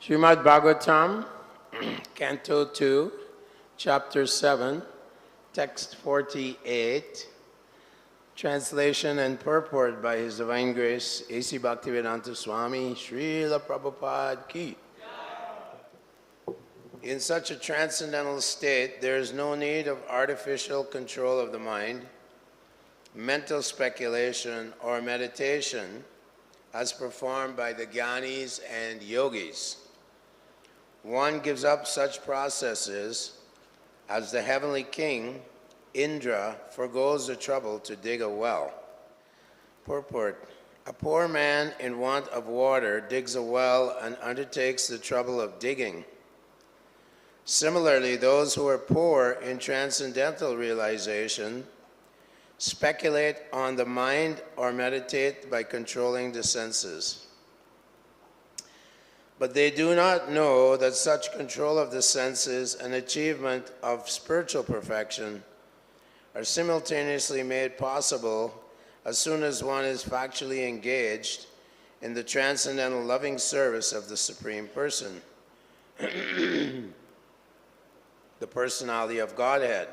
Srimad Bhagavatam, Canto 2, Chapter 7, Text 48, translation and purport by His Divine Grace, A.C. Bhaktivedanta Swami, Śrīla Prabhupāda Ki. In such a transcendental state, there is no need of artificial control of the mind, mental speculation, or meditation as performed by the Jnanis and Yogis. One gives up such processes as the heavenly king, Indra, forgoes the trouble to dig a well. Purport: a poor man in want of water digs a well and undertakes the trouble of digging. Similarly, those who are poor in transcendental realization speculate on the mind or meditate by controlling the senses. But they do not know that such control of the senses and achievement of spiritual perfection are simultaneously made possible as soon as one is factually engaged in the transcendental loving service of the Supreme Person, the personality of Godhead.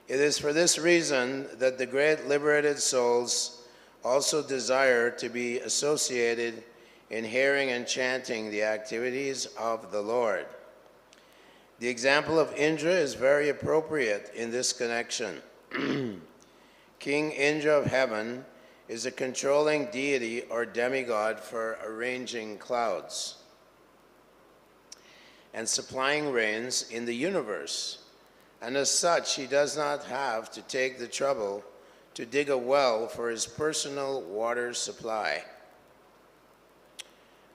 It is for this reason that the great liberated souls also desire to be associated in hearing and chanting the activities of the Lord. The example of Indra is very appropriate in this connection. King Indra of heaven is a controlling deity or demigod for arranging clouds and supplying rains in the universe. And as such, he does not have to take the trouble to dig a well for his personal water supply.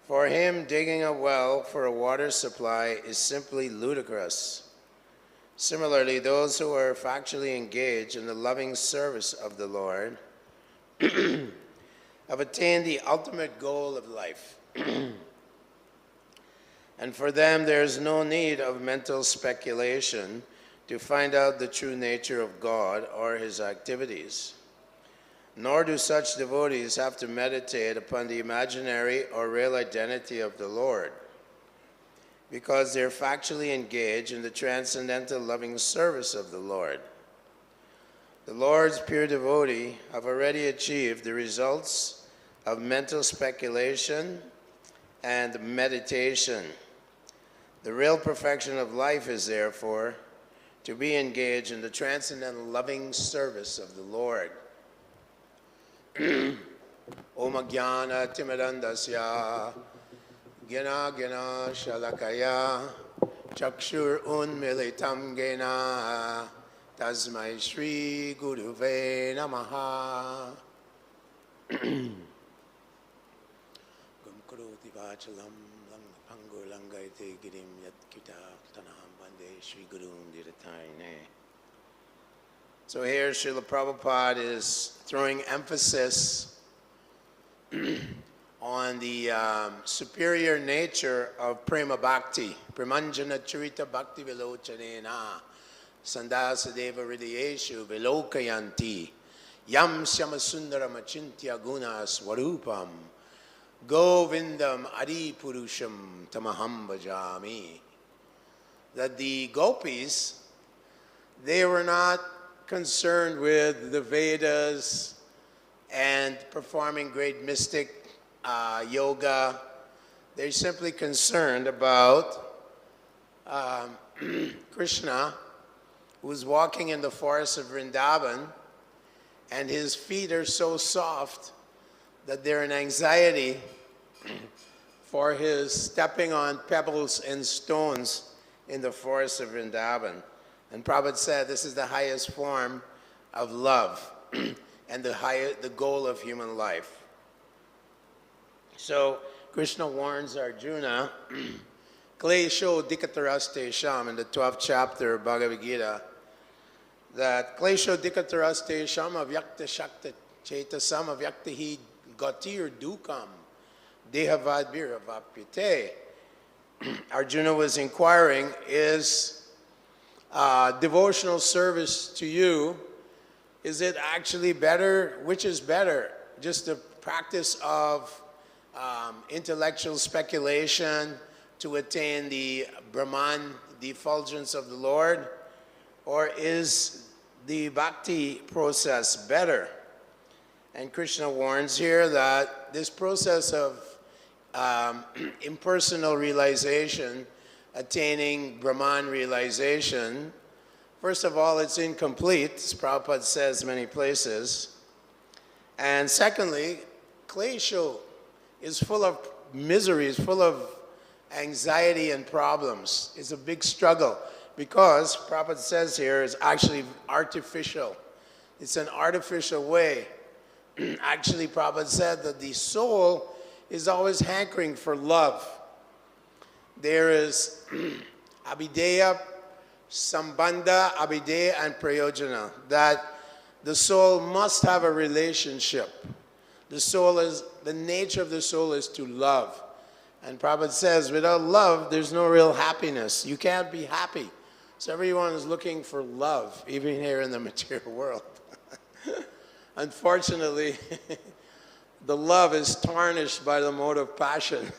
For him, digging a well for a water supply is simply ludicrous. Similarly, those who are factually engaged in the loving service of the Lord have attained the ultimate goal of life. And for them, there is no need of mental speculation to find out the true nature of God or His activities. Nor do such devotees have to meditate upon the imaginary or real identity of the Lord, because they are factually engaged in the transcendental loving service of the Lord. The Lord's pure devotee have already achieved the results of mental speculation and meditation. The real perfection of life is therefore to be engaged in the transcendental loving service of the Lord. Om Jnana Timirandasya Gena Gena Shalakaya Chakshur Unmilitam Gena Tasmai Shri Guruve Namaha. Gum Karoti Vachalam Lang Pangur Langaite Girim Yat Kita Tanaham Bande Shri Guru Dirataine. So here Śrīla Prabhupāda is throwing emphasis on the superior nature of prema bhakti. Premanjana charita bhakti vilochanena sandasa deva hridayeshu vilokayanti yam syamasundara machintya guna swarupam govindam adi purusham tamaham bhajami. That the gopis, they were not concerned with the Vedas and performing great mystic yoga. They're simply concerned about Krishna, who's walking in the forest of Vrindavan, and his feet are so soft that they're in anxiety for his stepping on pebbles and stones in the forest of Vrindavan. And Prabhupada said this is the highest form of love and the goal of human life. So Krishna warns Arjuna, Klesho dikataraste sham, in the 12th chapter of Bhagavad-Gītā, that Klesho dikataraste sham avyakta shakta chetasam avyakta hi gatir dukam dehavadbir avapyate. Arjuna was inquiring, is devotional service to you, is it actually better? Which is better? Just the practice of intellectual speculation to attain the Brahman, the effulgence of the Lord? Or is the bhakti process better? And Krishna warns here that this process of impersonal realization, attaining Brahman realization, first of all, it's incomplete, as Prabhupada says many places. And secondly, klesha is full of misery, is full of anxiety and problems. It's a big struggle because, Prabhupada says here, is actually artificial. It's an artificial way. Actually, Prabhupada said that the soul is always hankering for love. There is abhideya, sambandha, abhideya, and prayojana. That the soul must have a relationship. The nature of the soul is to love. And Prabhupada says, without love, there's no real happiness. You can't be happy. So everyone is looking for love, even here in the material world. Unfortunately, the love is tarnished by the mode of passion.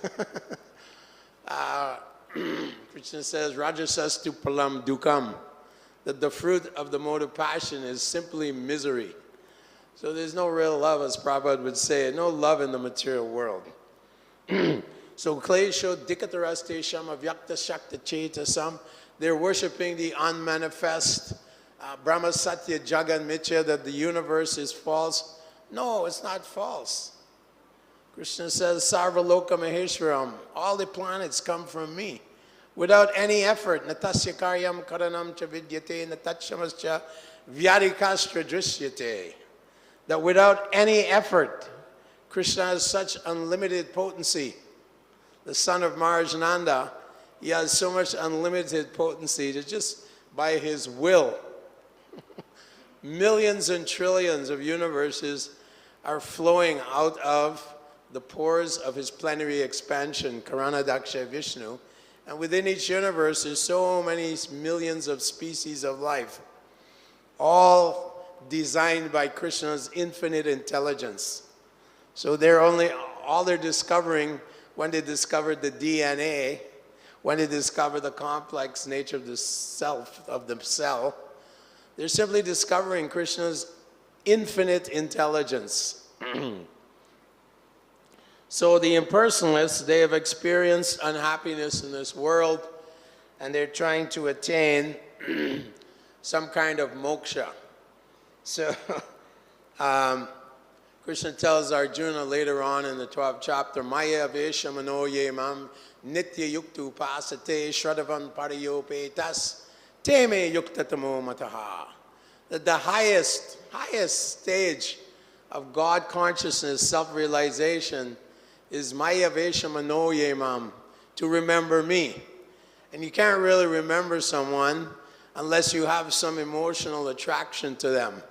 Krishna says, Rajasastu palam dukam, that the fruit of the mode of passion is simply misery. So there's no real love, as Prabhupada would say, no love in the material world. So klesho dikatarastesham avyakta shakta chetasam, they're worshipping the unmanifest Brahma Satya Jagan Mithya, that the universe is false. No, it's not false. Krishna says, Sarva Loka Maheshwaram, all the planets come from me. Without any effort, natasya karyam karanam cha vidyate, natatshamascha vyadikastra drishyate. That without any effort, Krishna has such unlimited potency. The son of Maharaj, he has so much unlimited potency that just by his will, millions and trillions of universes are flowing out of the pores of his plenary expansion, Karanadaksha Vishnu. And within each universe, there's so many millions of species of life, all designed by Krishna's infinite intelligence. So all they're discovering when they discovered the DNA, when they discover the complex nature of the self, of the cell, they're simply discovering Krishna's infinite intelligence. So the impersonalists, they have experienced unhappiness in this world, and they're trying to attain some kind of moksha. So Krishna tells Arjuna later on in the 12th chapter, Maya vesha mano yemam nitya yuktu pasate shradavan pariyopetas teme yuktatamo mataha. That the highest stage of God consciousness, self-realization, is Maya vesha mano yemam, to remember me. And you can't really remember someone unless you have some emotional attraction to them.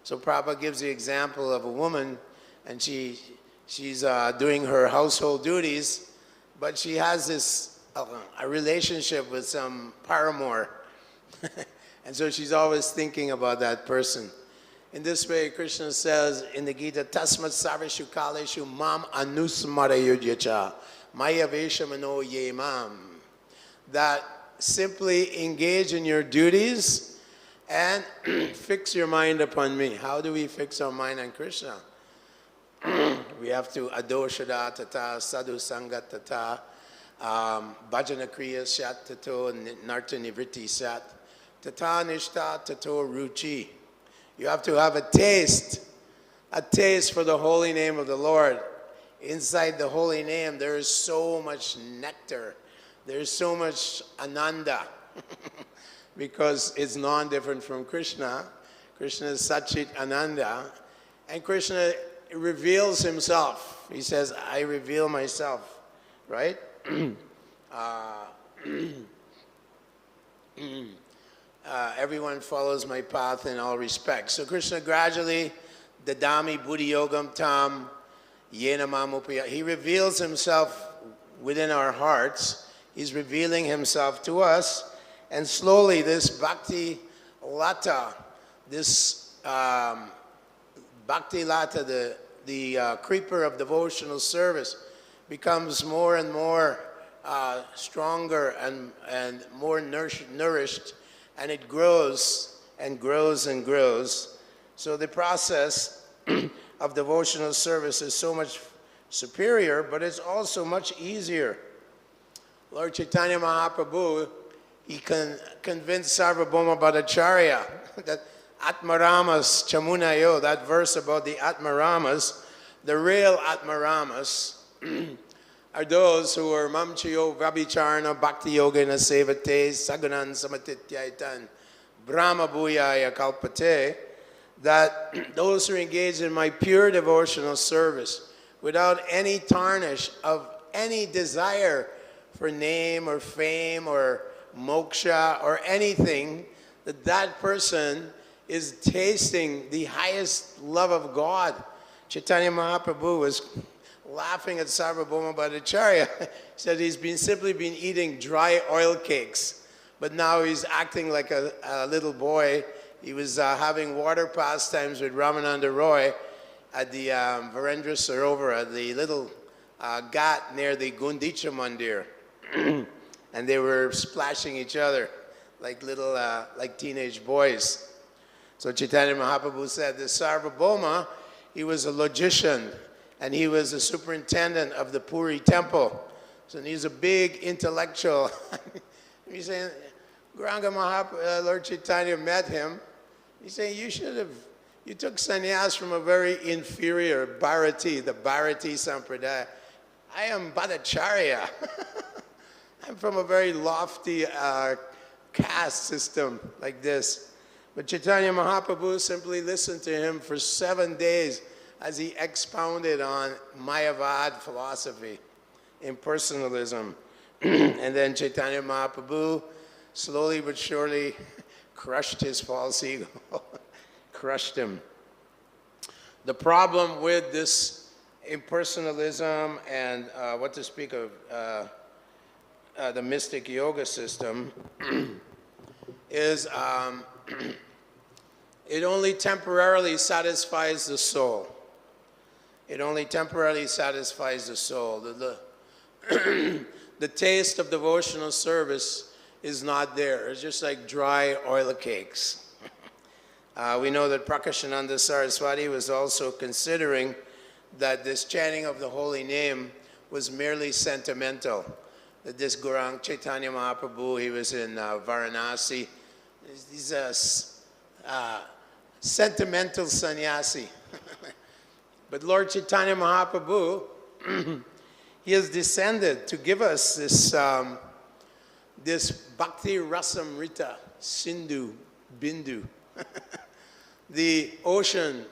So Prabhupada gives the example of a woman, and she's doing her household duties, but she has this a relationship with some paramour. And so she's always thinking about that person. In this way, Krishna says in the Gita, Tasmat sarveshu kaleshu mam anusmarayudyacha maya veshamano yemam. That simply engage in your duties and fix your mind upon me. How do we fix our mind on Krishna? We have to adoshada tata, sadhu sangat tata, bhajana kriya syat tato, narta nivriti syat, tata nishta tato ruchi. You have to have a taste for the holy name of the Lord. Inside the holy name, there is so much nectar. There's so much ananda. Because it's non-different from Krishna. Krishna is Satchit Ananda. And Krishna reveals himself. He says, I reveal myself. Right? Everyone follows my path in all respects. So Krishna gradually, dadami buddhi yogam tam, yena mamupaya. He reveals himself within our hearts. He's revealing himself to us. And slowly this bhakti lata, this bhakti lata, the creeper of devotional service, becomes more and more stronger and more nourished, and it grows and grows and grows. So the process of devotional service is so much superior, but it's also much easier. Lord Chaitanya Mahaprabhu, he convinced Sarvabhauma Bhattacharya that Atmaramas Chamunayo, that verse about the Atmaramas, the real Atmaramas, are those who are Mamchayo Vabhicharana Bhakti Yogena Sevate Saganan Samatityaitan Brahma Bhuyaya Kalpate, that those who engage in my pure devotional service without any tarnish of any desire for name or fame or moksha or anything, that person is tasting the highest love of God. Chaitanya Mahaprabhu was laughing at Sarvabhauma Bhattacharya. He said he's simply been eating dry oil cakes, but now he's acting like a little boy. He was having water pastimes with Ramananda Roy at the Virendra Sarovar, at the little ghat near the Gundicha Mandir. And they were splashing each other like little, like teenage boys. So Chaitanya Mahaprabhu said that Sarvabhauma, he was a logician, and he was the superintendent of the Puri temple. So he's a big intellectual. He's saying, Gauranga Lord Chaitanya met him. He's saying, you took sannyas from a very inferior Bharati, the Bharati Sampradaya. I am Bhattacharya. I'm from a very lofty caste system like this. But Chaitanya Mahaprabhu simply listened to him for 7 days as he expounded on Mayavad philosophy, impersonalism. And then Chaitanya Mahaprabhu slowly but surely crushed his false ego, crushed him. The problem with this impersonalism and what to speak of the mystic yoga system is it only temporarily satisfies the soul. It only temporarily satisfies the soul. The taste of devotional service is not there. It's just like dry oil cakes. We know that Prakashananda Saraswati was also considering that this chanting of the holy name was merely sentimental. That this Gauranga Chaitanya Mahaprabhu, he was in Varanasi. He's a sentimental sannyasi. But Lord Chaitanya Mahaprabhu, he has descended to give us this, this Bhakti Rasamrita, Sindhu, Bindu, the ocean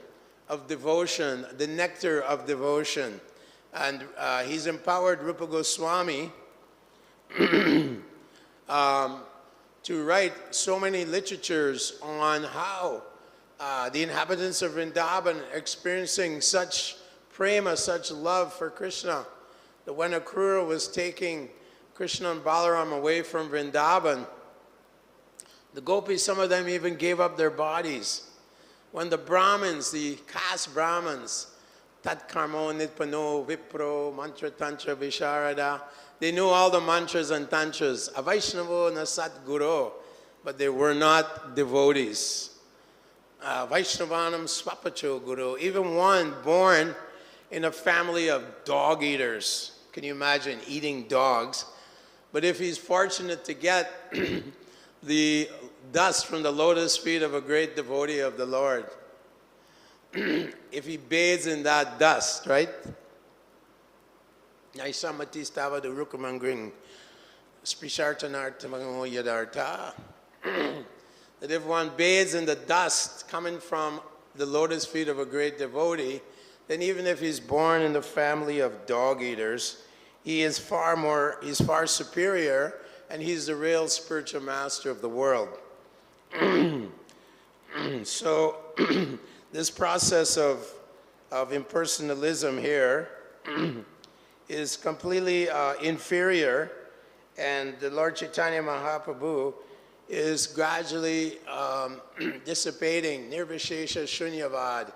of devotion, the nectar of devotion. And he's empowered Rupa Goswami to write so many literatures on how the inhabitants of Vrindavan experiencing such prema, such love for Krishna, that when Akrura was taking Krishna and Balaram away from Vrindavan, the gopis, some of them even gave up their bodies. When the Brahmins, the caste Brahmins, Tat Karmo Nitpano Vipro Mantra Tantra Visharada, they knew all the mantras and tantras, Avaishnavo Nasat Guru, but they were not devotees. Vaishnavanam Swapacho Guru, even one born in a family of dog eaters. Can you imagine eating dogs? But if he's fortunate to get the dust from the lotus feet of a great devotee of the Lord, if he bathes in that dust, right? Naisamati stava the rukamangring spishartanartamamo yadarta. That if one bathes in the dust coming from the lotus feet of a great devotee, then even if he's born in the family of dog eaters, he's far superior, and he's the real spiritual master of the world. So this process of impersonalism here is completely inferior, and the Lord Chaitanya Mahaprabhu is gradually dissipating Nirvishesha Shunyavad.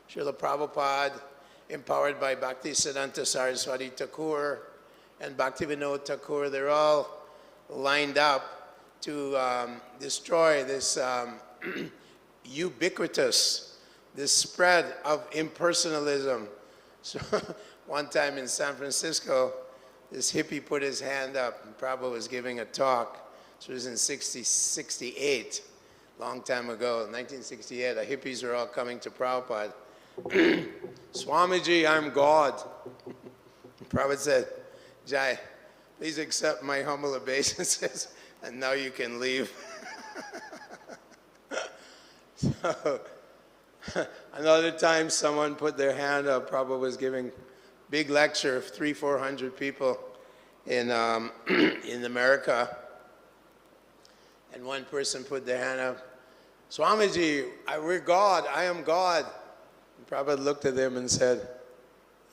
Śrīla Prabhupāda, empowered by Bhakti Siddhanta Saraswati Thakur, and Bhaktivinoda Thakur, they're all lined up to destroy this ubiquitous, this spread of impersonalism. So one time in San Francisco, this hippie put his hand up, and Prabhupada was giving a talk. This was in 68, long time ago, 1968. The hippies were all coming to Prabhupada. Swamiji, I'm God. Prabhupada said, Jai, please accept my humble obeisances, and now you can leave. So, another time someone put their hand up, Prabhupada was giving big lecture of 300-400 people in America. And one person put their hand up, Swamiji, we're God, I am God. And Prabhupada looked at them and said,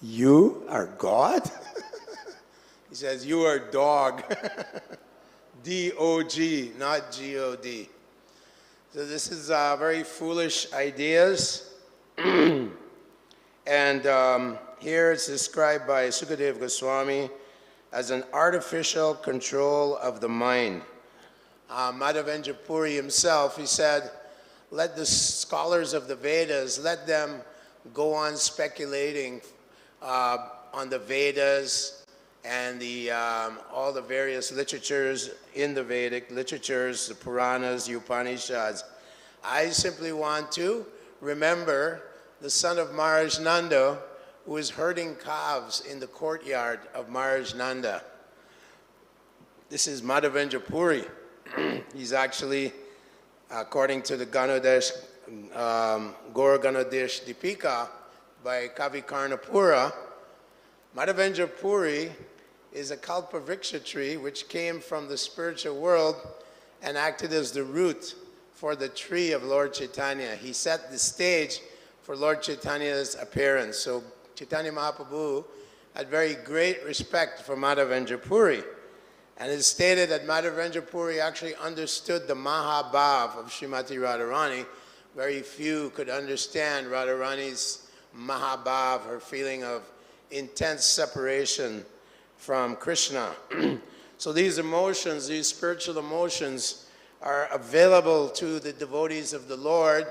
you are God? He says, you are dog. D-O-G, not G-O-D. So this is very foolish ideas. And here it's described by Sukadeva Goswami as an artificial control of the mind. Madhavendra Puri himself, he said, let the scholars of the Vedas, let them go on speculating on the Vedas and all the various literatures in the Vedic literatures, the Puranas, the Upanishads. I simply want to remember the son of Maharaj Nanda, who is herding calves in the courtyard of Maharaj Nanda. This is Madhavendra Puri. He's actually, according to the Ganodesh, Gaur Ganodesh Dipika by Kavi Karnapura, Madhavendra Puri is a Kalpavriksha tree which came from the spiritual world and acted as the root for the tree of Lord Chaitanya. He set the stage for Lord Chaitanya's appearance. So Chaitanya Mahaprabhu had very great respect for Madhavendra Puri. And it is stated that Madhavendra Puri actually understood the Mahabhav of Srimati Radharani. Very few could understand Radharani's Mahabhav, her feeling of intense separation from Krishna. So these emotions, these spiritual emotions, are available to the devotees of the Lord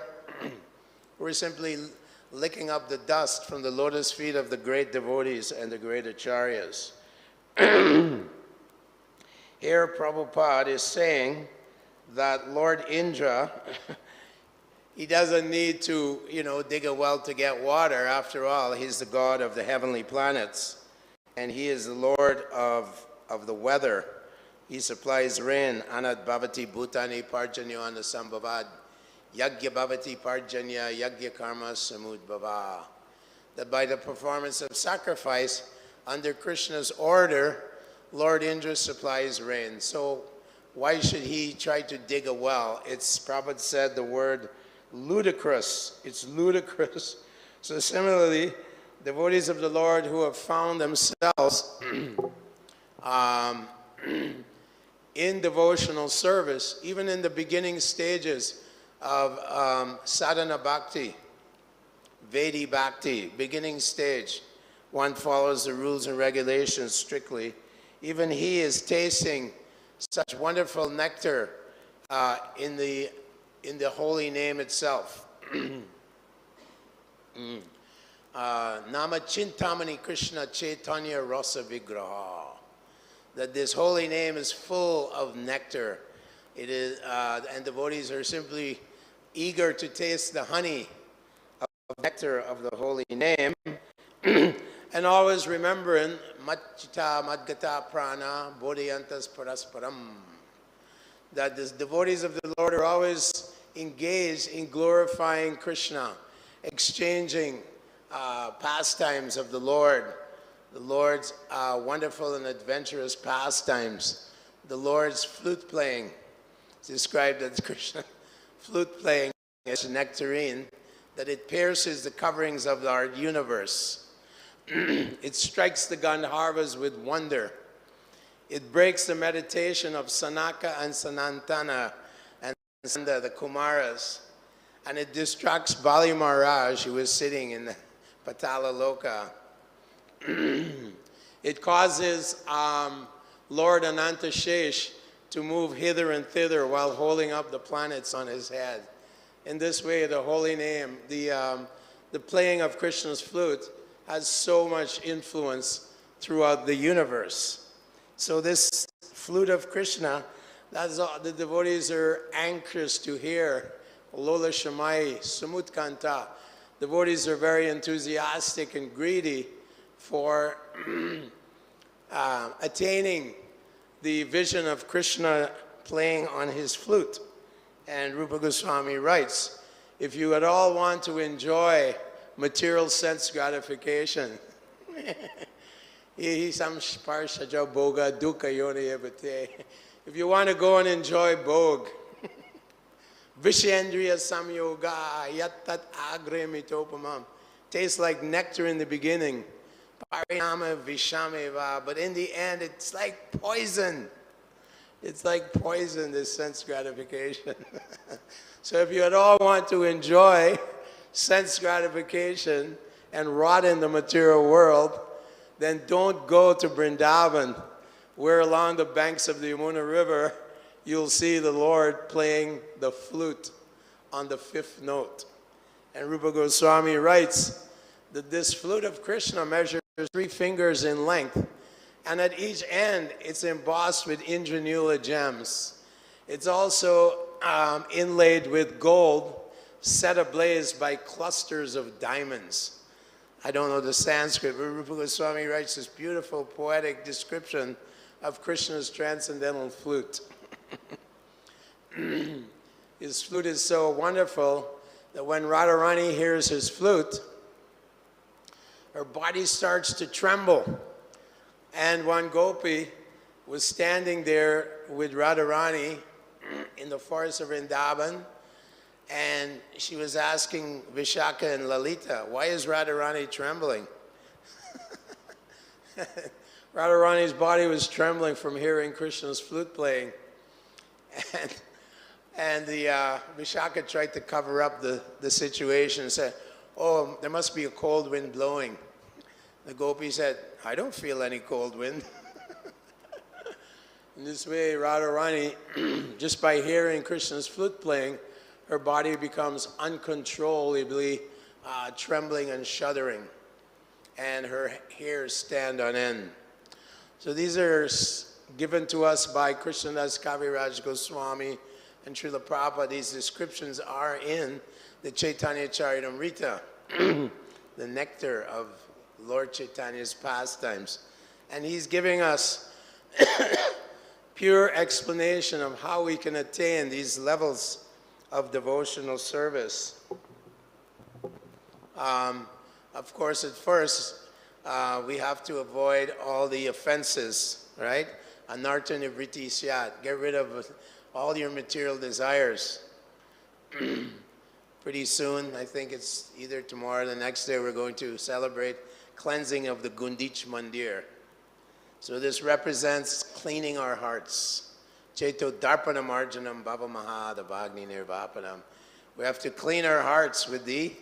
who are simply licking up the dust from the lotus feet of the great devotees and the great acharyas. Here Prabhupada is saying that Lord Indra, he doesn't need to, dig a well to get water. After all, he's the god of the heavenly planets. And he is the Lord of the weather. He supplies rain. Anad bhavati bhutani parjanyo anasambhavad. Yagya bhavati parjanya yagya karma samudbhava. That by the performance of sacrifice, under Krishna's order, Lord Indra supplies rain. So why should he try to dig a well? It's, Prabhupada said the word ludicrous. It's ludicrous. So similarly, devotees of the Lord who have found themselves in devotional service, even in the beginning stages of sadhana bhakti, Vedi bhakti, beginning stage, one follows the rules and regulations strictly. Even he is tasting such wonderful nectar in the holy name itself. Nama Chintamani Krishna Chaitanya Rasa Vigraha. That this holy name is full of nectar. It is, and devotees are simply eager to taste the honey of nectar of the holy name. And always remembering Matchita Madgata Prana Bodhiyantas Parasparam. That the devotees of the Lord are always engaged in glorifying Krishna, exchanging pastimes of the Lord's wonderful and adventurous pastimes, the Lord's flute playing. It's described as Krishna flute playing as nectarine, that it pierces the coverings of our universe. It strikes the Gandharvas with wonder. It breaks the meditation of Sanaka and Sanantana and the Kumaras. And it distracts Bali Maharaj, who is sitting in the Patala Loka. It causes Lord Anantashesh to move hither and thither while holding up the planets on his head. In this way, the holy name, the playing of Krishna's flute has so much influence throughout the universe. So this flute of Krishna, that's all, the devotees are anxious to hear. Lola Shamai, Samutkanta. Devotees are very enthusiastic and greedy for attaining the vision of Krishna playing on his flute. And Rupa Goswami writes, if you at all want to enjoy material sense gratification, if you want to go and enjoy Bhog, Vishendriya Samyoga Yattat Agre Mitopamam, tastes like nectar in the beginning, Parinama Vishameva, but in the end it's like poison. It's like poison, this sense gratification. So if you at all want to enjoy sense gratification and rot in the material world, then don't go to Vrindavan, where along the banks of the Yamuna River, you'll see the Lord playing the flute on the 5th note. And Rupa Goswami writes that this flute of Krishna measures 3 fingers in length, and at each end it's embossed with Indranula gems. It's also inlaid with gold, set ablaze by clusters of diamonds. I don't know the Sanskrit, but Rupa Goswami writes this beautiful poetic description of Krishna's transcendental flute. His flute is so wonderful that when Radharani hears his flute, her body starts to tremble. And one gopi was standing there with Radharani in the forest of Vrindavan, and she was asking Vishaka and Lalita, why is Radharani trembling? Radharani's body was trembling from hearing Krishna's flute playing. And the Vishaka tried to cover up the situation and said, oh, there must be a cold wind blowing. The gopi said, I don't feel any cold wind. In this way, Radharani, just by hearing Krishna's flute playing, her body becomes uncontrollably trembling and shuddering, and her hairs stand on end. So these are given to us by Krishnadas Kaviraj Goswami and Śrīla Prabhupāda. These descriptions are in the Chaitanya Charitamrita, the nectar of Lord Chaitanya's pastimes. And he's giving us pure explanation of how we can attain these levels of devotional service. Of course, at first, we have to avoid all the offenses, right? Anartha nivritti syat. Get rid of all your material desires. Pretty soon, I think it's either tomorrow or the next day, we're going to celebrate cleansing of the Gundich Mandir. So this represents cleaning our hearts. Cheto darpanam arjanam bhava mahada bhagni nirvapanam. We have to clean our hearts with the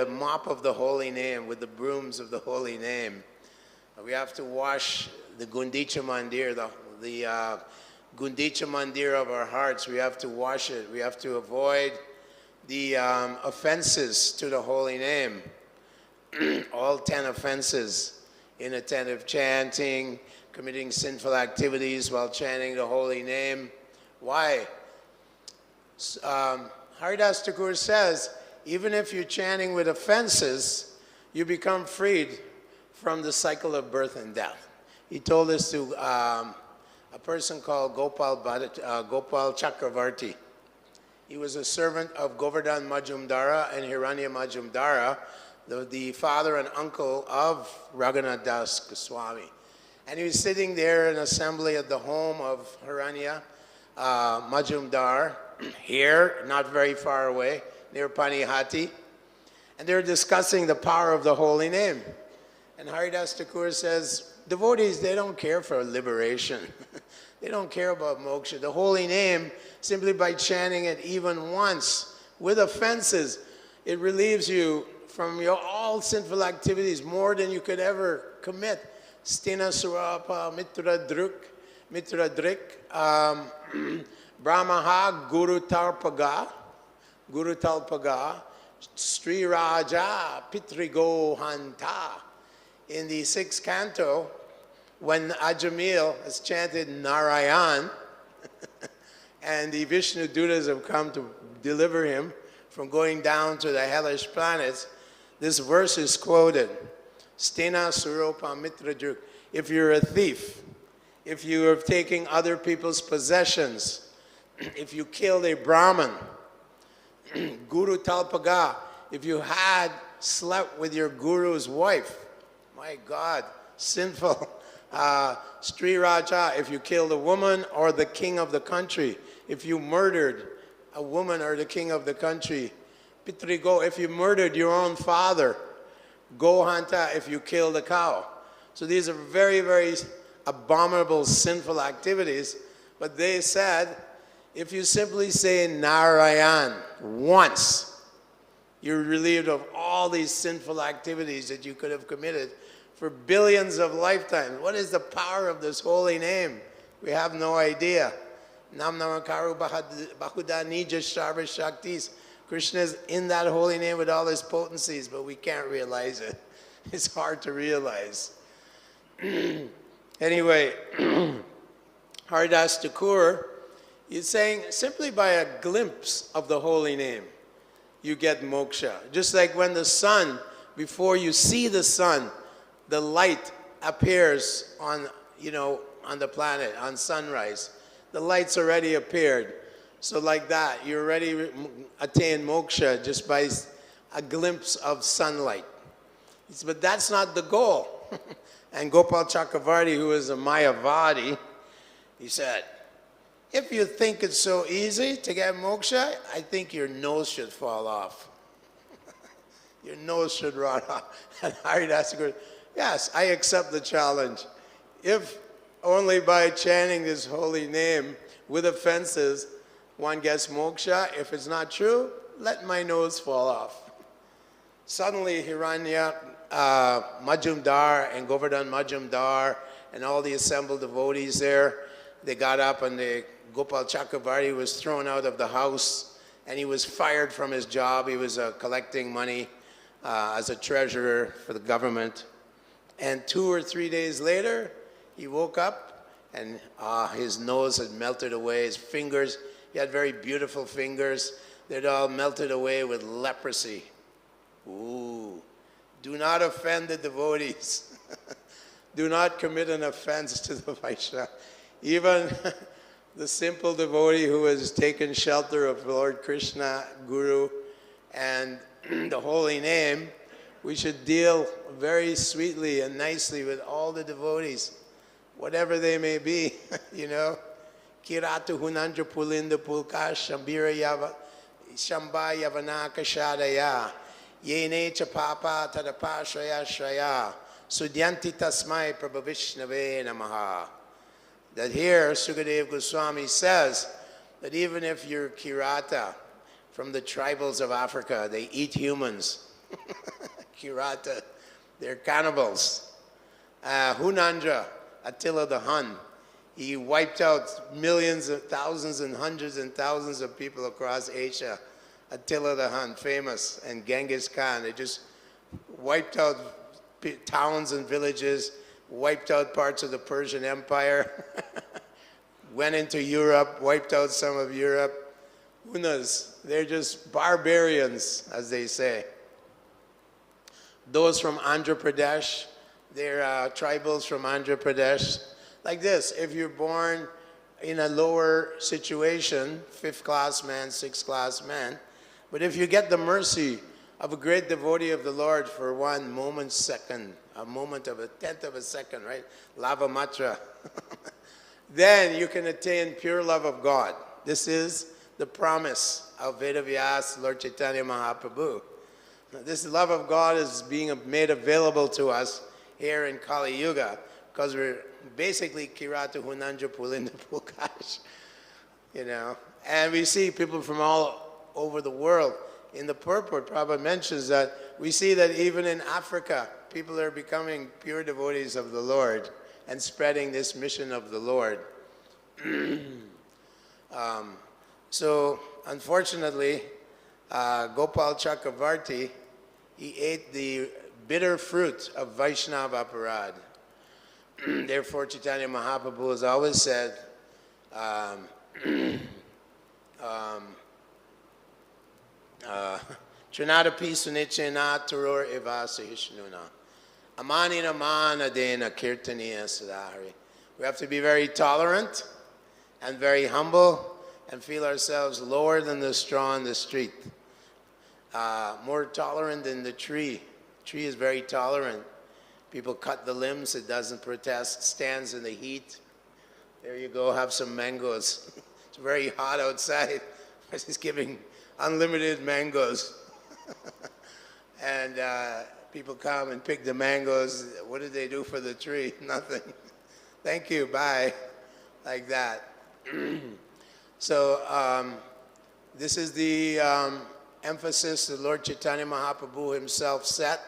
mop of the holy name, with the brooms of the holy name. We have to wash the Gundicha Mandir, the Gundicha Mandir of our hearts. We have to wash it. We have to avoid the offenses to the holy name. All 10 offenses: inattentive chanting, committing sinful activities while chanting the holy name. Why? Haridas Thakur says, even if you're chanting with offenses, you become freed from the cycle of birth and death. He told this to a person called Gopal Chakravarti. He was a servant of Govardhan Majumdara and Hiranya Majumdara, the father and uncle of Raghunath Das Goswami. And he was sitting there in assembly at the home of Hiranya Majumdar, here, not very far away, near Panihati. And they were discussing the power of the holy name. And Haridas Thakur says, devotees, they don't care for liberation. They don't care about moksha. The holy name, simply by chanting it even once, with offenses, it relieves you from your all sinful activities more than you could ever commit. Stina Surapa Mitra Drik, Brahmaha Guru Talpaga, Sri Raja Pitrigo Hanta. In the 6th canto, when Ajamil has chanted Narayan, and the Vishnu Dutas have come to deliver him from going down to the hellish planets, this verse is quoted. Stena Suropa Mitra Druk. If you're a thief, if you are taking other people's possessions, if you killed a Brahmin, Guru Talpaga, if you had slept with your guru's wife, my God, sinful. Sri Raja, if you killed a woman or the king of the country, if you murdered a woman or the king of the country, Pitrigo, if you murdered your own father, Gohanta, if you killed a cow. So these are very, very abominable, sinful activities. But they said, if you simply say Narayan once, you're relieved of all these sinful activities that you could have committed for billions of lifetimes. What is the power of this holy name? We have no idea. Nam Namakaru Bahuda Nija Sarva Shaktis. Krishna is in that holy name with all his potencies, but we can't realize it. It's hard to realize. Anyway, Haridas Thakur is saying simply by a glimpse of the holy name, you get moksha. Just like when the sun, before you see the sun, the light appears on, on the planet, on sunrise. The light's already appeared. So like that, you already attain moksha just by a glimpse of sunlight. But that's not the goal. And Gopal Chakravarti, who is a Mayavadi, he said, if you think it's so easy to get moksha, I think your nose should fall off. Your nose should run off. And Haridas goes, yes, I accept the challenge. If only by chanting this holy name with offenses, one gets moksha. If it's not true, let my nose fall off. Suddenly Hiranya Majumdar and Govardhan Majumdar and all the assembled devotees there, they got up and Gopal Chakravarti was thrown out of the house and he was fired from his job. He was collecting money as a treasurer for the government. And 2 or 3 days later, he woke up and his nose had melted away, his fingers, he had very beautiful fingers, they'd all melted away with leprosy. Ooh, do not offend the devotees. Do not commit an offense to the Vaishnava. Even the simple devotee who has taken shelter of Lord Krishna, Guru, and the holy name, we should deal very sweetly and nicely with all the devotees, whatever they may be, Kiratu Hunandra Pulinda Pulka Shambira Shamba Yavanaka Shadaya Yene Chapapa Tadapa Shraya Shraya Sudyanti Tasmai Prabhavishnave Namaha. That here Sukadeva Goswami says that even if you're Kirata from the tribals of Africa, they eat humans. Kirata, they're cannibals. Hunandra, Attila the Hun, he wiped out millions of thousands and hundreds and thousands of people across Asia. Attila the Hun, famous, and Genghis Khan, they just wiped out towns and villages, wiped out parts of the Persian Empire, went into Europe, wiped out some of Europe. Who knows? They're just barbarians, as they say. Those from Andhra Pradesh, they're tribals from Andhra Pradesh. Like this, if you're born in a lower situation, 5th class man, 6th class man, but if you get the mercy of a great devotee of the Lord for 1 moment's second, a moment of a 10th of a second, right? Lava matra. Then you can attain pure love of God. This is the promise of Vedavyas, Lord Chaitanya Mahaprabhu. This love of God is being made available to us here in Kali Yuga because we're basically Kirata Hunandra Pulinda Pulkash, and we see people from all over the world. In the purport, Prabhupada mentions that we see that even in Africa, people are becoming pure devotees of the Lord and spreading this mission of the Lord. So, unfortunately, Gopal Chakravarti, he ate the bitter fruit of Vaishnava Aparad. Therefore, Chaitanya Mahaprabhu has always said, Trinadapi sunichena turur eva sahishnuna. Amanina manadena kirtaniya sadhari. We have to be very tolerant and very humble and feel ourselves lower than the straw in the street. More tolerant than the tree. Tree is very tolerant. People cut the limbs, it doesn't protest, stands in the heat. There you go, have some mangoes. It's very hot outside. It's giving unlimited mangoes. And people come and pick the mangoes. What did they do for the tree? Nothing. Thank you, bye. Like that. So this is the emphasis that Lord Chaitanya Mahaprabhu himself set,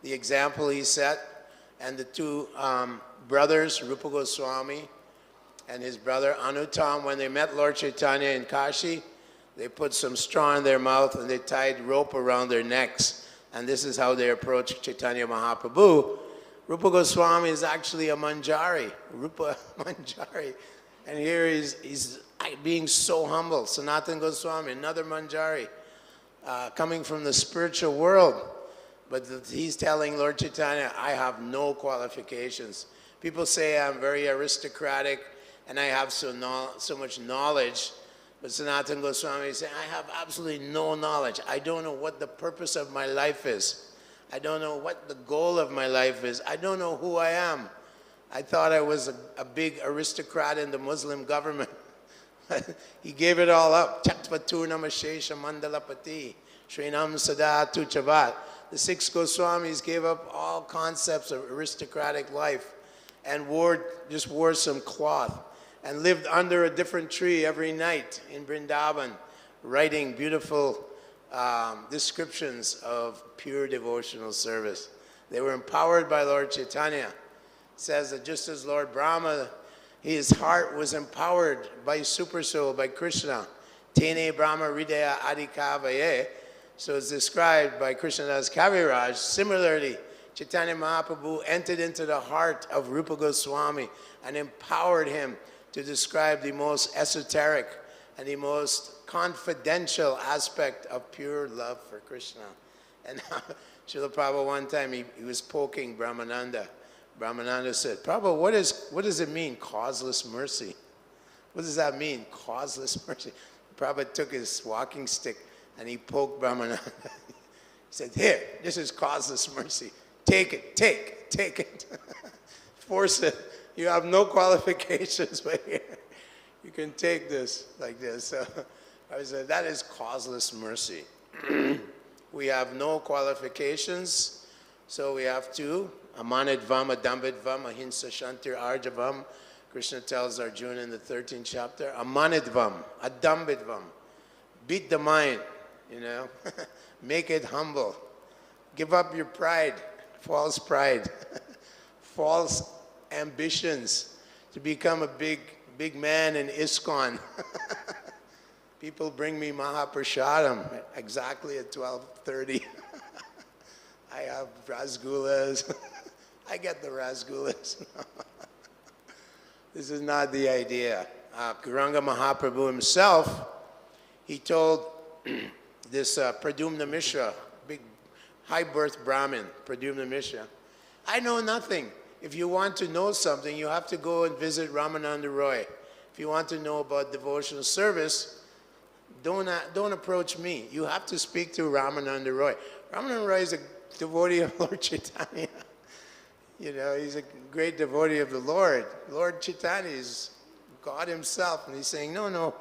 the example he set, and the two brothers, Rupa Goswami and his brother Anutam, when they met Lord Chaitanya in Kashi, they put some straw in their mouth and they tied rope around their necks. And this is how they approached Chaitanya Mahaprabhu. Rupa Goswami is actually a Manjari, Rupa Manjari. And here he's being so humble. Sanatana Goswami, another Manjari, coming from the spiritual world. But he's telling Lord Chaitanya, I have no qualifications. People say I'm very aristocratic and I have so much knowledge. But Sanatana Goswami is saying, I have absolutely no knowledge. I don't know what the purpose of my life is. I don't know what the goal of my life is. I don't know who I am. I thought I was a big aristocrat in the Muslim government. He gave it all up. Chatvaturnamashesha Mandalapati, Srinam Sadatu Chavat. The six Goswamis gave up all concepts of aristocratic life and just wore some cloth and lived under a different tree every night in Vrindavan, writing beautiful descriptions of pure devotional service. They were empowered by Lord Chaitanya. It says that just as Lord Brahma, his heart was empowered by Super Soul, by Krishna. Tene Brahma Hridaya Adhikavaye. So it's described by Krishnadas Kaviraj. Similarly, Chaitanya Mahaprabhu entered into the heart of Rupa Goswami and empowered him to describe the most esoteric and the most confidential aspect of pure love for Krishna. And Śrīla Prabhupāda one time, he was poking Brahmananda. Brahmananda said, Prabhupada, what does it mean, causeless mercy? What does that mean, causeless mercy? Prabhupada took his walking stick and he poked Brahmananda. He said, here, this is causeless mercy. Take it, take it. Force it. You have no qualifications, but here, you can take this like this. So I said, that is causeless mercy. We have no qualifications, so we have to amanidvam, adambidvam, ahimsa shantir arjavam. Krishna tells Arjuna in the 13th chapter, amanidvam, adambidvam. Beat the mind, you know. Make it humble. Give up your pride, false pride, false ambitions to become a big man in ISKCON. People bring me Mahaprasadam exactly at 12:30. I have rasgullas. I get the rasgullas. This is not the idea. Gauranga Mahaprabhu himself, he told this Pradyumna Mishra, big high birth Brahmin, Pradyumna Mishra, I know nothing. If you want to know something, you have to go and visit Ramananda Roy. If you want to know about devotional service, don't approach me. You have to speak to Ramananda Roy. Ramananda Roy is a devotee of Lord Chaitanya. You know, he's a great devotee of the Lord. Lord Chaitanya is God himself, and he's saying, no,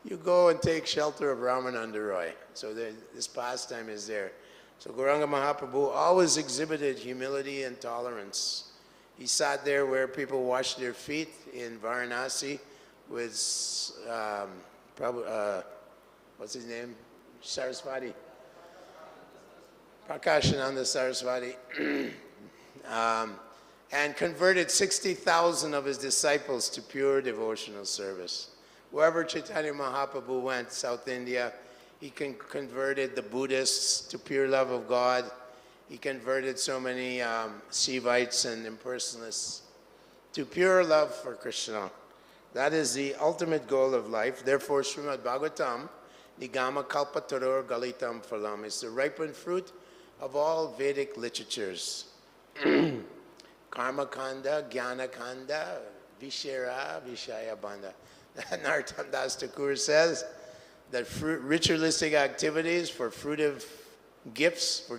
you go and take shelter of Ramananda Roy. So this pastime is there. So Gauranga Mahaprabhu always exhibited humility and tolerance. He sat there where people washed their feet in Varanasi with, what's his name? Sarasvati. Prakashananda Saraswati, and converted 60,000 of his disciples to pure devotional service. Wherever Chaitanya Mahaprabhu went, South India, he converted the Buddhists to pure love of God. He converted so many Shivites and impersonalists to pure love for Krishna. That is the ultimate goal of life. Therefore, Srimad Bhagavatam, Nigama Kalpatarur Galitam Phalam, is the ripened fruit of all Vedic literatures. Karma Kanda, Jnana Kanda, Vishera, Vishaya Bandha. Narottam Das Thakur says that ritualistic activities for fruitive gifts,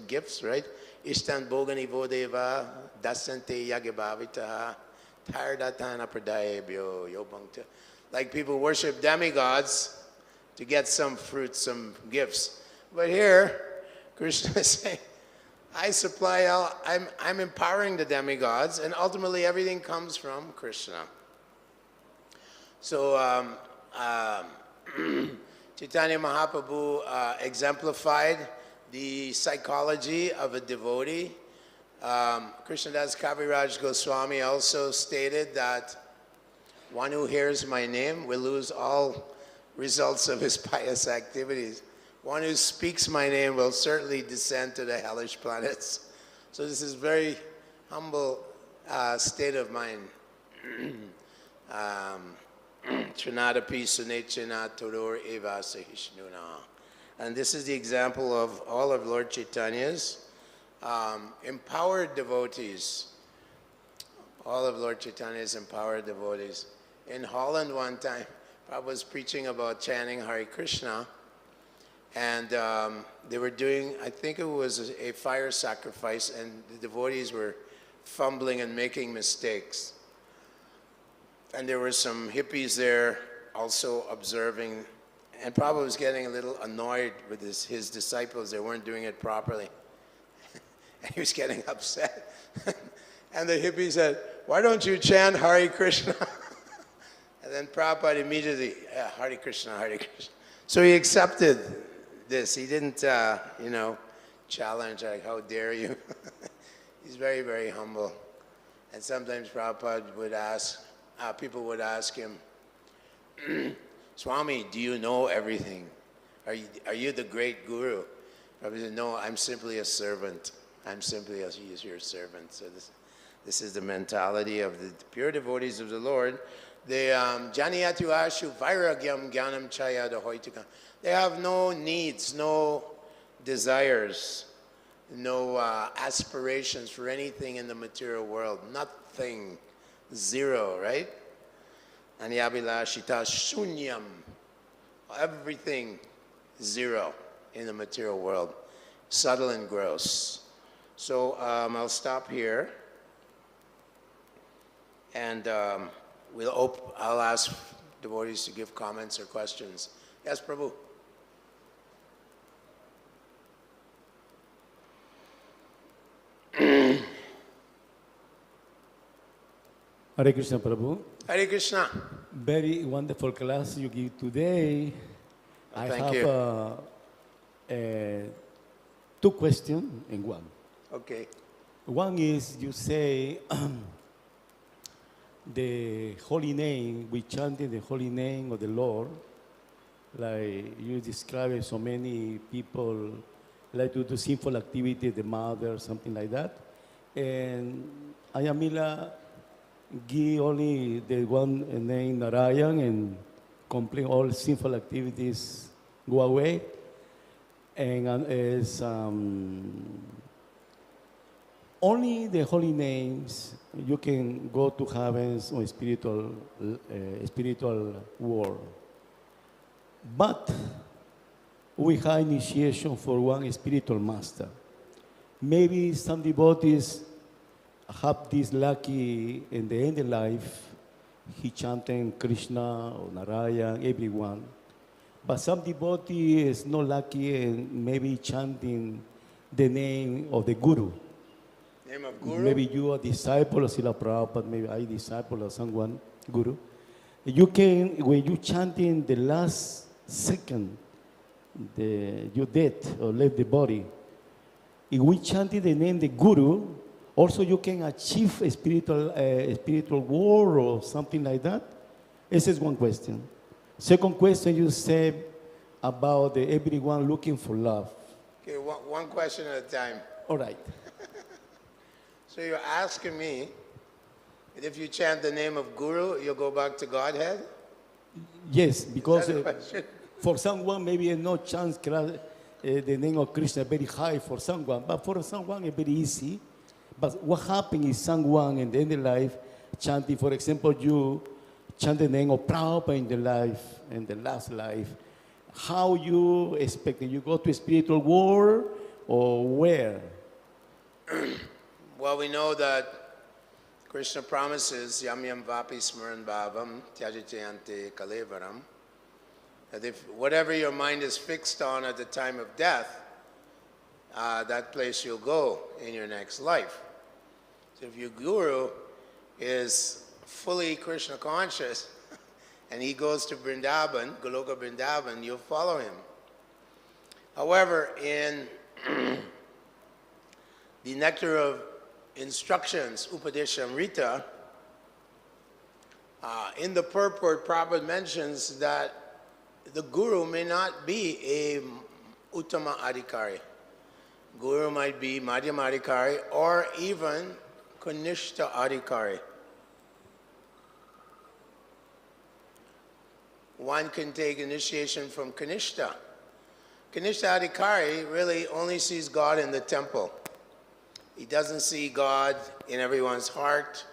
right? Ishtan Bhogani Vodeva, Dasante Yagabhavitaha, Tardatana Pradayabhyo Yobhankta. Like people worship demigods to get some fruits, some gifts. But here, Krishna is saying, I'm empowering the demigods, and ultimately everything comes from Krishna. So Chaitanya Mahaprabhu exemplified the psychology of a devotee. Krishnadas Kaviraj Goswami also stated that one who hears my name will lose all results of his pious activities. One who speaks my name will certainly descend to the hellish planets. So this is very humble state of mind. Trinadapi sunechena toror eva sahishnuna. And this is the example of all of Lord Chaitanya's empowered devotees. All of Lord Chaitanya's empowered devotees. In Holland one time, Prabhupada was preaching about chanting Hare Krishna, and they were doing, I think it was a fire sacrifice, and the devotees were fumbling and making mistakes. And there were some hippies there also observing, and Prabhupada was getting a little annoyed with his disciples. They weren't doing it properly. And he was getting upset. And the hippie said, "Why don't you chant Hare Krishna?" And then Prabhupada immediately, "Yeah, Hare Krishna, Hare Krishna." So he accepted this. He didn't, challenge, like, "How dare you?" He's very, very humble. And sometimes Prabhupada would ask, people would ask him, "Swami, do you know everything? Are you the great guru?" Prabhupada said, "No, I'm simply a servant. I'm simply your servant." So this is the mentality of the pure devotees of the Lord. They janiyatu ashu vairagyam jnanam chaya dahoitika. They have no needs, no desires, no aspirations for anything in the material world. Nothing. Zero, right? Anyabilashita shunyam. Everything zero in the material world. Subtle and gross. So I'll stop here. And I'll ask devotees to give comments or questions. Yes, Prabhu. Hare Krishna, Prabhu. Hare Krishna. Very wonderful class you give today. I Thank have two questions in one. Okay. One is you say the holy name, we chanted the holy name of the Lord, like you describe so many people like to do sinful activity, the mother, something like that. And Ayamila give only the one name Narayan and complete all sinful activities go away. And as only the holy names you can go to heavens or spiritual world. But we have initiation for one spiritual master. Maybe some devotees have this lucky in the end of life, he chanting Krishna or Narayan, everyone. But some devotee is not lucky and maybe chanting the name of the Guru. Name of Guru? Maybe you are disciple of Śrīla Prabhupāda, maybe I disciple of someone, Guru. You can, when you chanting the last second, you dead or left the body, if we chant the name the Guru, also you can achieve a spiritual world or something like that? This is one question. Second question, you said about everyone looking for love. Okay, one question at a time. All right. So you're asking me that if you chant the name of Guru, you'll go back to Godhead? Yes, because Is that a question? for someone maybe no chance the name of Krishna very high for someone, but for someone it's very easy. But what happens is someone in the end of life chanting, for example, you chant the name of Prabhupada in the life, in the last life. How you expect it? You go to a spiritual world or where? Well, we know that Krishna promises yam yam vapi smaran bhavam tyajitayante kalevaram, that if whatever your mind is fixed on at the time of death, that place you'll go in your next life. So if your guru is fully Krishna conscious and he goes to Vrindavan, Goloka Vrindavan, you'll follow him. However, in the Nectar of Instructions, Upadeshamrita, in the purport, Prabhupada mentions that the guru may not be a Uttama Adhikari. Guru might be Madhyama Adhikari or even Kanishta Adhikari. One can take initiation from Kanishta. Kanishta Adhikari really only sees God in the temple. He doesn't see God in everyone's heart.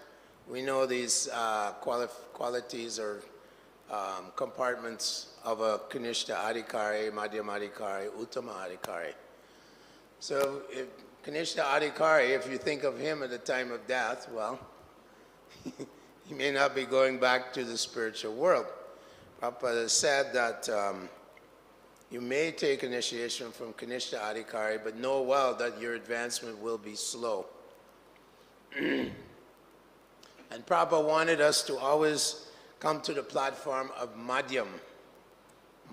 We know these qualities or compartments of a Kanishta Adhikari, Madhyama Adhikari, Uttama Adhikari. So if Kanishta Adhikari, if you think of him at the time of death, well, he may not be going back to the spiritual world. Prabhupada said that you may take initiation from Kanishta Adhikari, but know well that your advancement will be slow. And Prabhupada wanted us to always come to the platform of Madhyam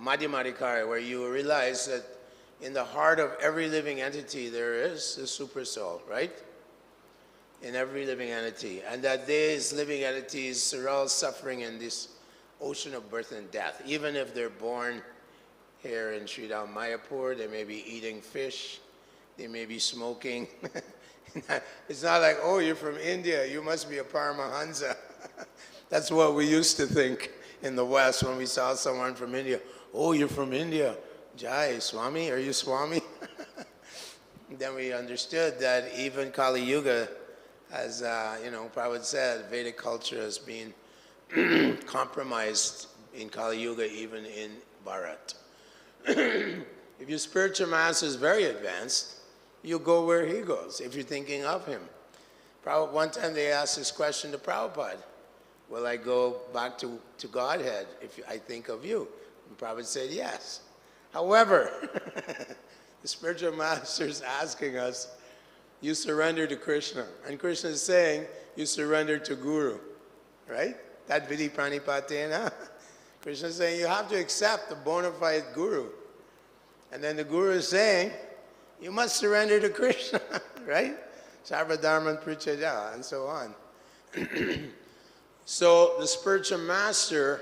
Adhikari, where you realize that in the heart of every living entity there is a super soul, right? In every living entity. And that these living entities are all suffering in this ocean of birth and death. Even if they're born here in Sridham Mayapur, they may be eating fish, they may be smoking. It's not like, oh, you're from India, you must be a Paramahansa. That's what we used to think in the West when we saw someone from India. Oh, you're from India. Jai, Swami, are you Swami? Then we understood that even Kali Yuga, as Prabhupada said, Vedic culture has been compromised in Kali Yuga, even in Bharat. If your spiritual master is very advanced, you go where he goes, if you're thinking of him. One time they asked this question to Prabhupada, will I go back to Godhead if I think of you? And Prabhupada said yes. However, the spiritual master is asking us, you surrender to Krishna. And Krishna is saying, you surrender to Guru, right? That vidi pranipatena. Krishna is saying, you have to accept the bona fide Guru. And then the Guru is saying, you must surrender to Krishna, right? Sarva dharman prichaya, and so on. So the spiritual master,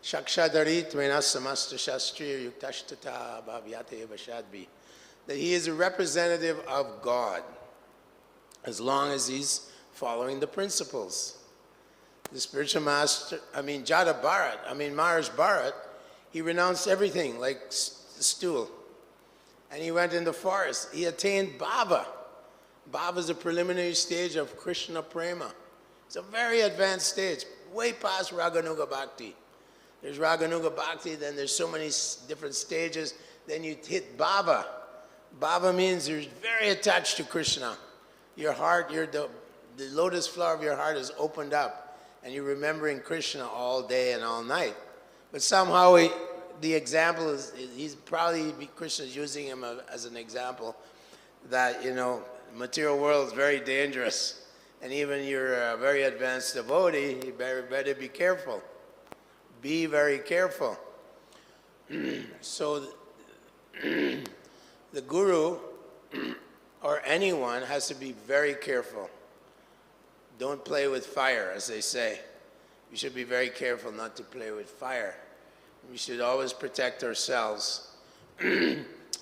Shakshadari tvena samasta shastriya yuktashtata bhavyate vashadvi, that he is a representative of God as long as he's following the principles. The spiritual master, Jada Bharat, Maharaj Bharat, he renounced everything like the stool. And he went in the forest. He attained bhava. Bhava is a preliminary stage of Krishna prema. It's a very advanced stage, way past Raganuga Bhakti. There's Raganuga Bhakti, then there's so many different stages. Then you hit bhava. Bhava means you're very attached to Krishna. Your heart, the lotus flower of your heart is opened up, and you're remembering Krishna all day and all night. But somehow the example is, Krishna's using him as an example that, material world is very dangerous. And even you're a very advanced devotee, you better be careful. Be very careful. So the Guru or anyone has to be very careful. Don't play with fire, as they say. We should be very careful not to play with fire. We should always protect ourselves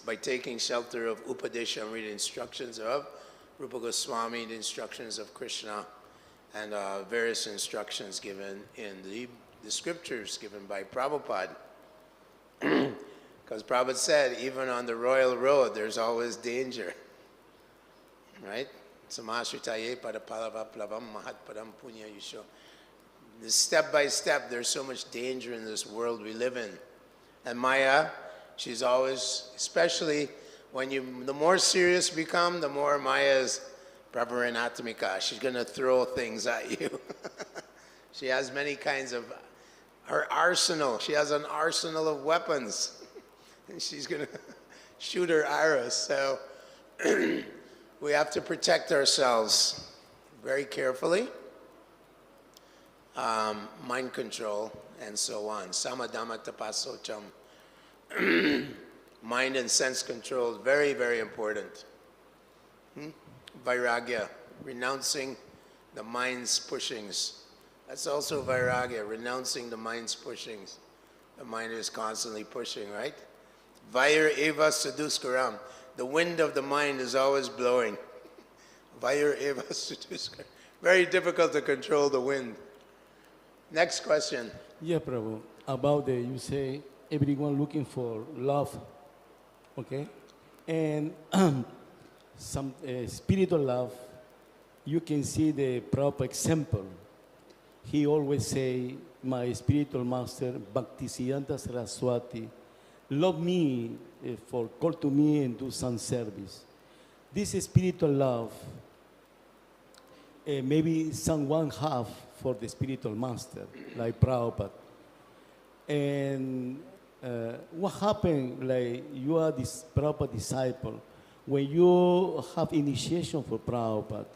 by taking shelter of Upadesha and read instructions of Rupa Goswami, the instructions of Krishna, and various instructions given in the scriptures given by Prabhupada. Because Prabhupada said, even on the royal road, there's always danger. Right? Samashritaye padapalava plavam mahatpadam punya yusho. Step by step, there's so much danger in this world we live in. And Maya, she's always, especially when the more serious you become, the more Maya is pravarinatmika. She's going to throw things at you. She has many kinds of, her arsenal, she has an arsenal of weapons. And she's going to shoot her arrows. So we have to protect ourselves very carefully. Mind control and so on. Samadhamma tapasocham. Mind and sense control is very, very important. Vairagya, renouncing the mind's pushings. That's also vairagya, renouncing the mind's pushings. The mind is constantly pushing, right? Vair eva saduskaram. The wind of the mind is always blowing. Vair eva saduskaram. Very difficult to control the wind. Next question. Yeah, Prabhu. About you say everyone looking for love, okay? And some spiritual love, you can see the proper example. He always say, my spiritual master, Bhaktisiddhanta Saraswati, love me, call to me and do some service. This spiritual love, maybe someone have for the spiritual master, like Prabhupada. And what happened, like you are this Prabhupada disciple, when you have initiation for Prabhupada,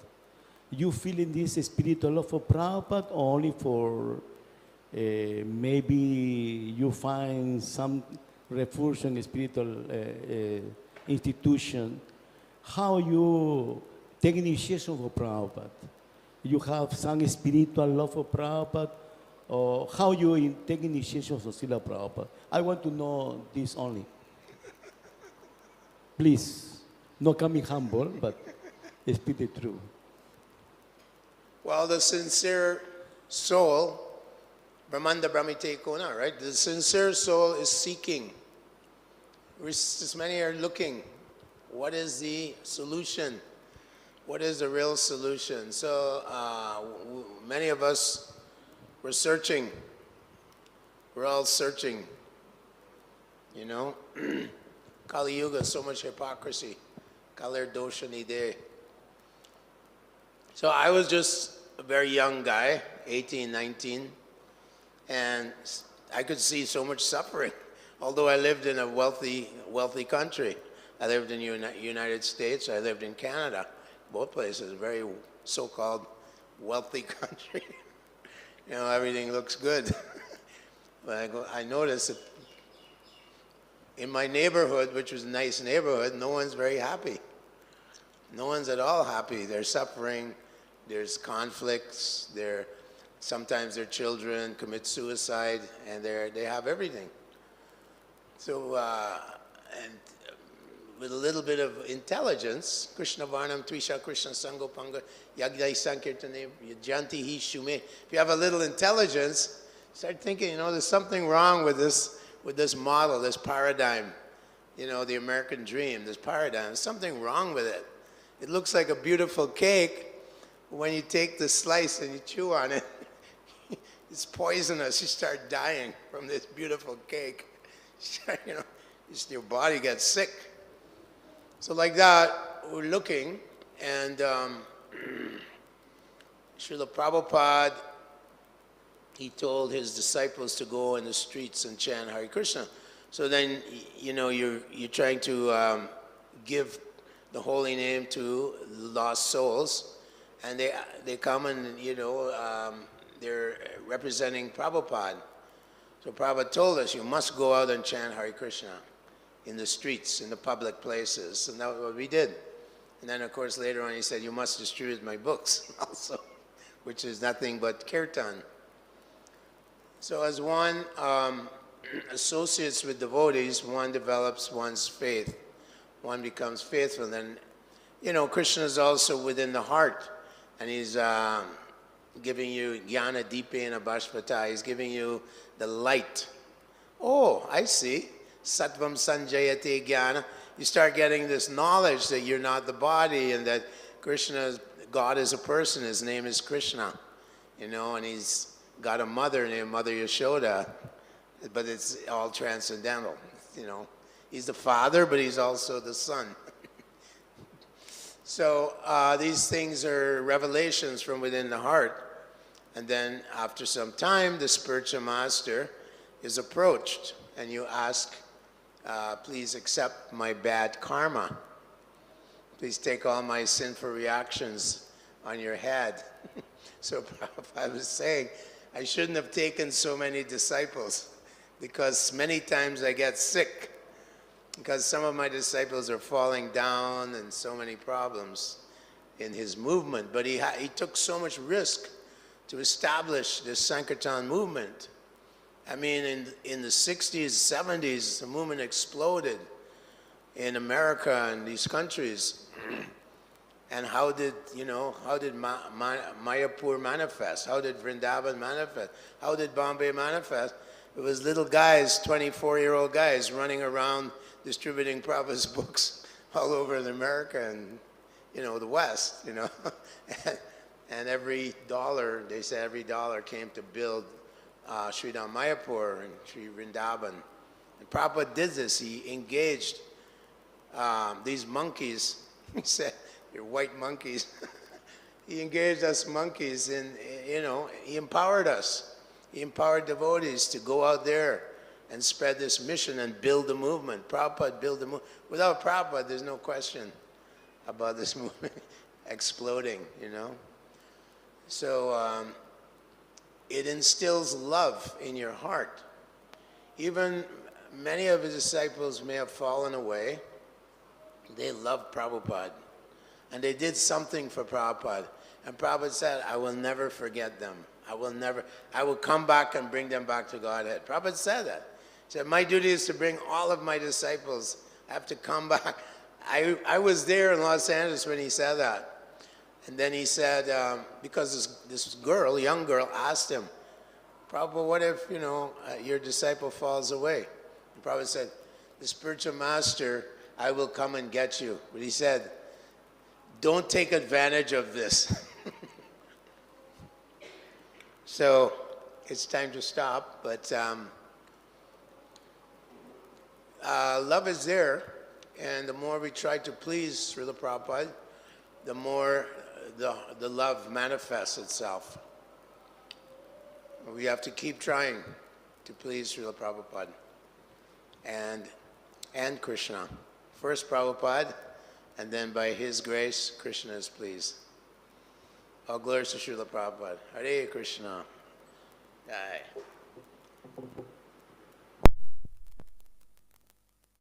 you feeling this spiritual love for Prabhupada or only for maybe you find some refuge in spiritual institution? How you take initiation for Prabhupada? You have some spiritual love for Prabhupada, or how you take initiation for Śrīla Prabhupāda? I want to know this only. Please, not coming humble, but speak the truth. Well, the sincere soul, Brahmanda Brahmite Kona, right? The sincere soul is seeking. As many are looking. What is the solution? What is the real solution? So many of us, we're searching. We're all searching. You know? Kali Yuga, so much hypocrisy. Kalir dosha nide. So I was just a very young guy, 18, 19, and I could see so much suffering. Although I lived in a wealthy country. I lived in the United States, I lived in Canada. Both places, very so-called wealthy country. You know, everything looks good. But I noticed that in my neighborhood, which was a nice neighborhood, no one's very happy. No one's at all happy. They're suffering, there's conflicts, sometimes their children commit suicide, and they have everything. So, and with a little bit of intelligence, Krishna Varnam Tvisha Krishna Sangopanga Yagdai Sankirtane Yajanti Hi Shume. If you have a little intelligence, start thinking, you know, there's something wrong with this model, this paradigm, you know, the American dream, this paradigm. There's something wrong with it. It looks like a beautiful cake. When you take the slice and you chew on it, it's poisonous. You start dying from this beautiful cake. You know, your body gets sick. So like that, we're looking, and Śrīla Prabhupāda, he told his disciples to go in the streets and chant Hare Krishna. So then, you know, you're trying to give the holy name to lost souls, and they come and, you know, they're representing Prabhupada. So Prabhupada told us, you must go out and chant Hare Krishna in the streets, in the public places, and that's what we did. And then, of course, later on he said, you must distribute my books also, which is nothing but kirtan. So as one associates with devotees, one develops one's faith. One becomes faithful. Then, you know, Krishna is also within the heart, and he's giving you jnana dipena bhashpata. He's giving you the light. Oh, I see. Sattvam sanjayate jnana. You start getting this knowledge that you're not the body, and that Krishna, God is a person. His name is Krishna, you know, and he's got a mother named Mother Yashoda, but it's all transcendental, you know. He's the father, but he's also the son. So these things are revelations from within the heart. And then after some time, the spiritual master is approached, and you ask, please accept my bad karma. Please take all my sinful reactions on your head. So Prabhupada was saying, I shouldn't have taken so many disciples, because many times I get sick, because some of my disciples are falling down and so many problems in his movement. But he took so much risk to establish this Sankirtan movement. I mean, in the 60s, 70s, the movement exploded in America and these countries. And how did, you know, how did Mayapur manifest? How did Vrindavan manifest? How did Bombay manifest? It was little guys, 24-year-old guys, running around distributing Prabhupada's books all over America and, you know, the West, you know. And every dollar, they said every dollar came to build Sridham Mayapur and Sri Vrindavan. And Prabhupada did this. He engaged these monkeys. He said, you're white monkeys. He engaged us monkeys, and, you know, he empowered us. He empowered devotees to go out there and spread this mission and build the movement. Prabhupada built the movement. Without Prabhupada, there's no question about this movement exploding, you know. So it instills love in your heart. Even many of his disciples may have fallen away. They loved Prabhupada. And they did something for Prabhupada. And Prabhupada said, I will never forget them. I will come back and bring them back to Godhead. Prabhupada said that. He said, my duty is to bring all of my disciples. I have to come back. I was there in Los Angeles when he said that. And then he said, because this girl, young girl, asked him, Prabhupada, what if, you know, your disciple falls away? And Prabhupada said, the spiritual master, I will come and get you. But he said, don't take advantage of this. So it's time to stop, but love is there, and the more we try to please Śrīla Prabhupāda, the more the love manifests itself. We have to keep trying to please Śrīla Prabhupāda and Krishna. First Prabhupada, and then by his grace, Krishna is pleased. All glories to Śrīla Prabhupāda. Hare Krishna. Jai.